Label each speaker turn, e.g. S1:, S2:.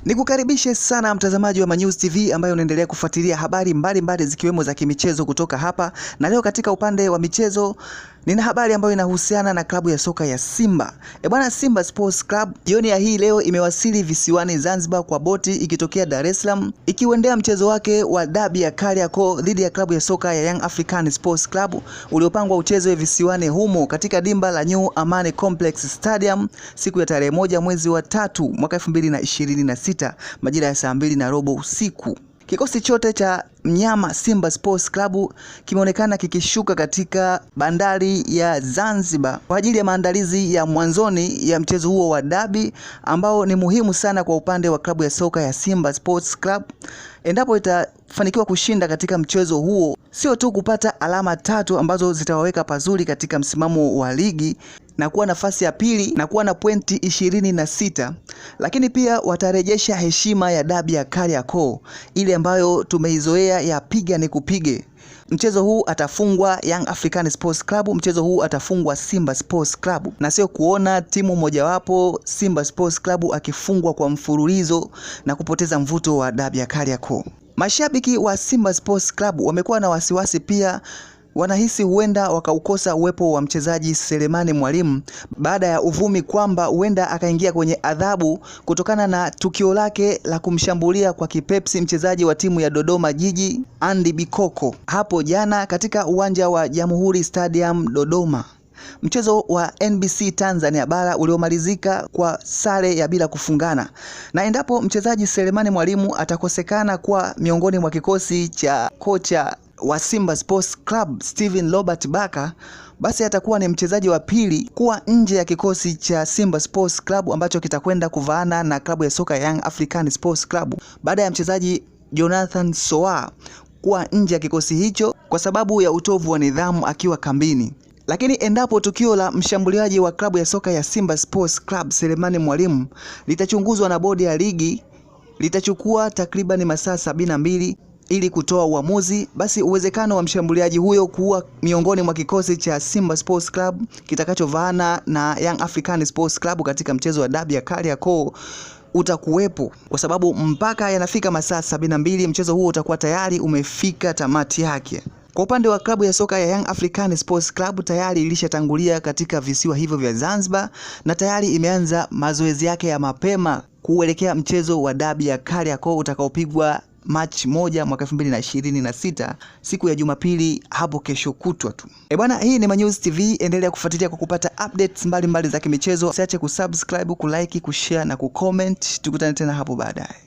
S1: Nikukaribishe sana mtazamaji wa Manyuzi TV ambayo unaendelea kufuatilia habari mbalimbali zikiwemo za kimichezo kutoka hapa. Na leo katika upande wa michezo nina habari ambayo inahusiana na klabu ya soka ya Simba. Bwana, Simba Sports Club jioni ya hii leo imewasili visiwani Zanzibar kwa boti ikitokea Dar es Salaam ikiuendea mchezo wake wa dabi ya Kariakoo dhidi ya klabu ya soka ya Young African Sports Club uliopangwa uchezwe visiwani humo katika dimba la New Amani Complex Stadium siku ya tarehe 1 mwezi wa 3 mwaka 2026 majira ya saa 2:15 usiku. Kikosi chote cha mnyama Simba Sports Club kimeonekana kikishuka katika bandari ya Zanzibar kwa ajili ya maandalizi ya mwanzoni ya mchezo huo wa dabi ambao ni muhimu sana kwa upande wa klabu ya soka ya Simba Sports Club. Endapo itafanikiwa kushinda katika mchezo huo, sio tu kupata alama 3 ambazo zitawaweka pazuri katika msimamo wa ligi na kuwa nafasi ya pili na kuwa na pointi 26, lakini pia watarejesha heshima ya dabi ya Kariakoo ile ambayo tumeizoea ya piga ni kupige. Mchezo huu atafungwa Young African Sports Club, mchezo huu atafungwa Simba Sports Club, na sio kuona timu mojawapo Simba Sports Club akifungwa kwa mfululizo na kupoteza mvuto wa dabi ya Kariakoo. Mashabiki wa Simba Sports Club wamekuwa na wasiwasi pia, wanahisi huenda wakaukosa uwepo wa mchezaji Selemani Mwalimu baada ya uvumi kwamba huenda akaingia kwenye adhabu kutokana na tukio lake la kumshambulia kwa kipepsi mchezaji wa timu ya Dodoma Jiji Andy Bikoko hapo jana katika uwanja wa Jamhuri Stadium Dodoma. Mchezo wa NBC Tanzania Bara uliomalizika kwa sare ya bila kufungana. Na endapo mchezaji Selemani Mwalimu atakosekana kwa miongoni mwa kikosi cha kocha wa Simba Sports Club Steven Robert Baka, basi atakuwa ni mchezaji wa pili kuwa nje ya kikosi cha Simba Sports Club ambacho kitakwenda kuvaana na klabu ya soka Young African Sports Club baada ya mchezaji Jonathan Soa kuwa nje ya kikosi hicho kwa sababu ya utovu wa nidhamu akiwa kambini. Lakini endapo tukio la mshambuliaji wa klabu ya soka ya Simba Sports Club Selemani Mwalimu litachunguzwa na bodi ya ligi, litachukua takriban masaa 72 ili kutoa uamuzi, basi uwezekano wa mshambuliaji huyo kuwa miongoni mwa kikosi cha Simba Sports Club kitakachovaana na Young African Sports Club katika mchezo wa dabi ya Kariakoo utakuwepo, kwa sababu mpaka yanafika masaa 72 mchezo huo utakuwa tayari umefika tamati yake. Kwa upande wa klabu ya soka ya Young African Sports Club tayari ilishatangulia katika visiwa hivyo vya Zanzibar na tayari imeanza mazoezi yake ya mapema kuelekea mchezo wa dabi ya Kariakoo utakaopigwa Machi 1 mwaka 2026 siku ya Jumapili hapo kesho kutwa tu. Bwana, hii ni Manyuzi TV, endelea kufuatilia kwa kupata updates mbalimbali za kimichezo. Usiache kusubscribe, kulike, kushare na kucomment. Tukutane tena hapo baadaye.